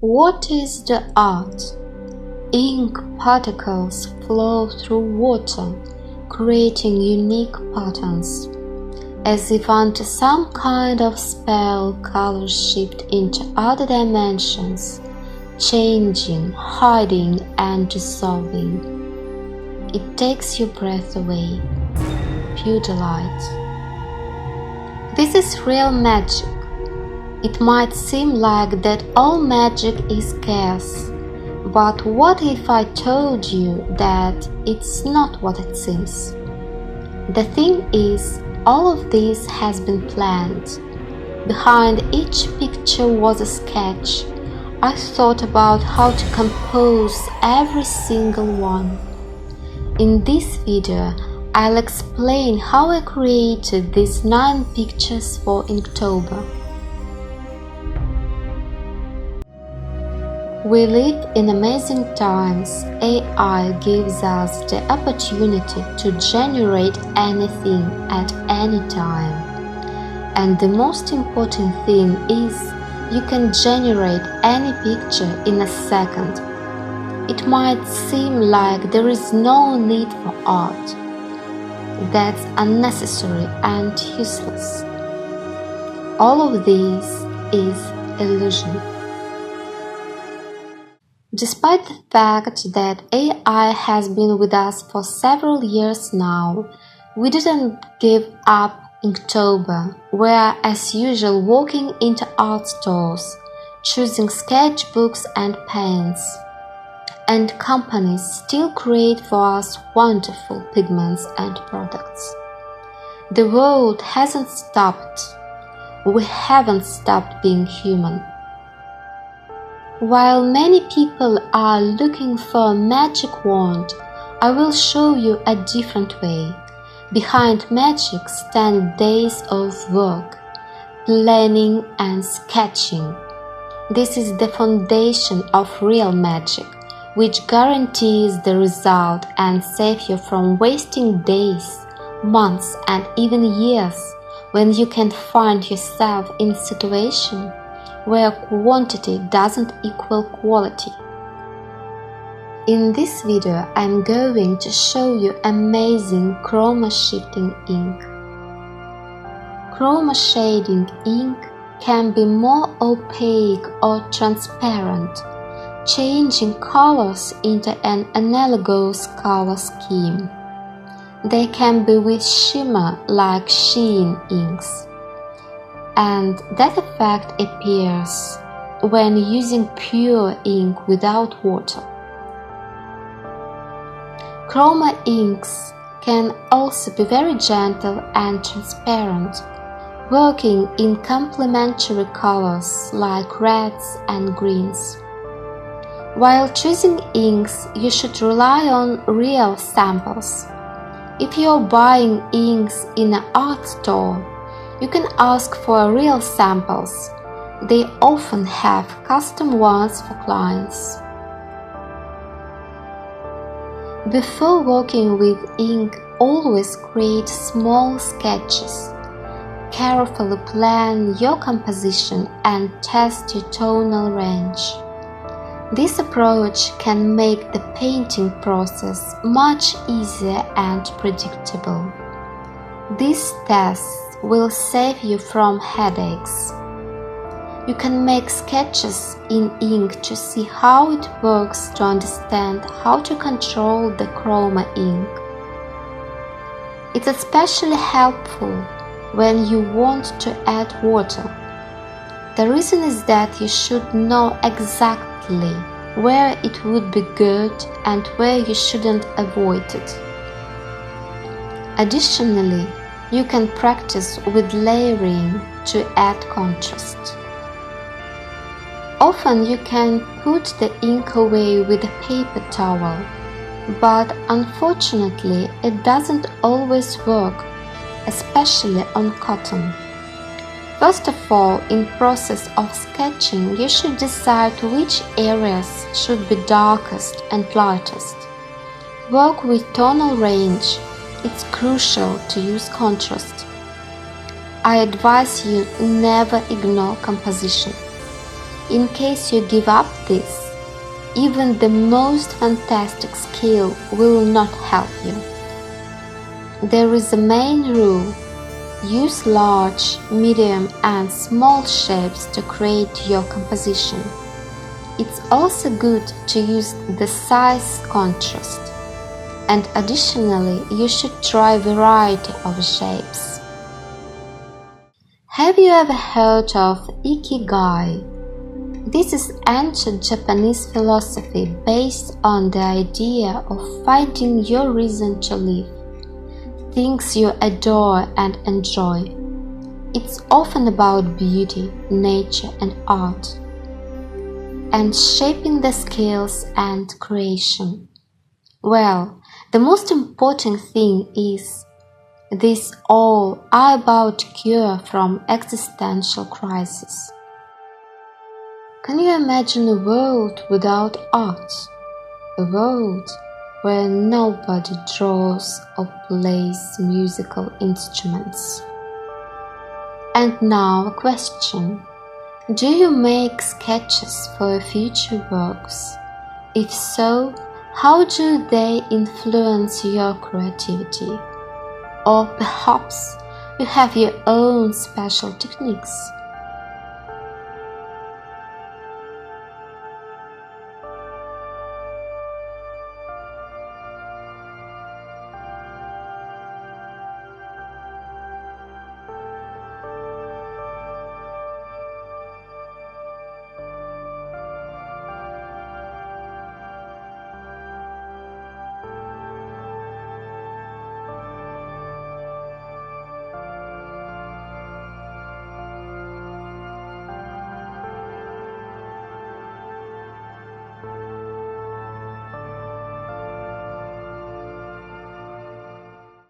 What is the art? Ink particles flow through water, creating unique patterns. As if under some kind of spell, colors shift into other dimensions, changing, hiding, and dissolving. It takes your breath away. Pure delight. This is real magic. It might seem like that all magic is chaos, but what if I told you that it's not what it seems? The thing is, all of this has been planned. Behind each picture was a sketch. I thought about how to compose every single one. In this video, I'll explain how I created these 9 pictures for Inktober. We live in amazing times. AI gives us the opportunity to generate anything at any time. And the most important thing is you can generate any picture in a second. It might seem like there is no need for art. That's unnecessary and useless. All of this is illusion. Despite the fact that AI has been with us for several years now, we didn't give up Inktober. We are as usual walking into art stores, choosing sketchbooks and pens. And companies still create for us wonderful pigments and products. The world hasn't stopped. We haven't stopped being human. While many people are looking for a magic wand, I will show you a different way. Behind magic stand days of work, planning and sketching. This is the foundation of real magic, which guarantees the result and saves you from wasting days, months and even years when you can find yourself in a situation where quantity doesn't equal quality. In this video, I'm going to show you amazing chrom-shifting ink. Chrom-shading ink can be more opaque or transparent, changing colors into an analogous color scheme. They can be with shimmer like sheen inks. And that effect appears when using pure ink without water. Chromo inks can also be very gentle and transparent, working in complementary colors like reds and greens. While choosing inks, you should rely on real samples. If you're buying inks in an art store, you can ask for real samples. They often have custom ones for clients. Before working with ink, always create small sketches. Carefully plan your composition and test your tonal range. This approach can make the painting process much easier and predictable. These tests will save you from headaches. You can make sketches in ink to see how it works to understand how to control the chroma ink. It's especially helpful when you want to add water. The reason is that you should know exactly where it would be good and where you shouldn't avoid it. Additionally, you can practice with layering to add contrast. Often you can put the ink away with a paper towel, but unfortunately it doesn't always work, especially on cotton. First of all, in process of sketching, you should decide which areas should be darkest and lightest. Work with tonal range. It's crucial to use contrast. I advise you never ignore composition. In case you give up this, even the most fantastic skill will not help you. There is a main rule: use large, medium and small shapes to create your composition. It's also good to use the size contrast. And additionally, you should try a variety of shapes. Have you ever heard of Ikigai? This is ancient Japanese philosophy based on the idea of finding your reason to live, things you adore and enjoy. It's often about beauty, nature and art, and shaping the skills and creation. Well, the most important thing is these all are about cure from existential crisis. Can you imagine a world without art? A world where nobody draws or plays musical instruments. And now a question. Do you make sketches for future works? If so, how do they influence your creativity? Or perhaps you have your own special techniques?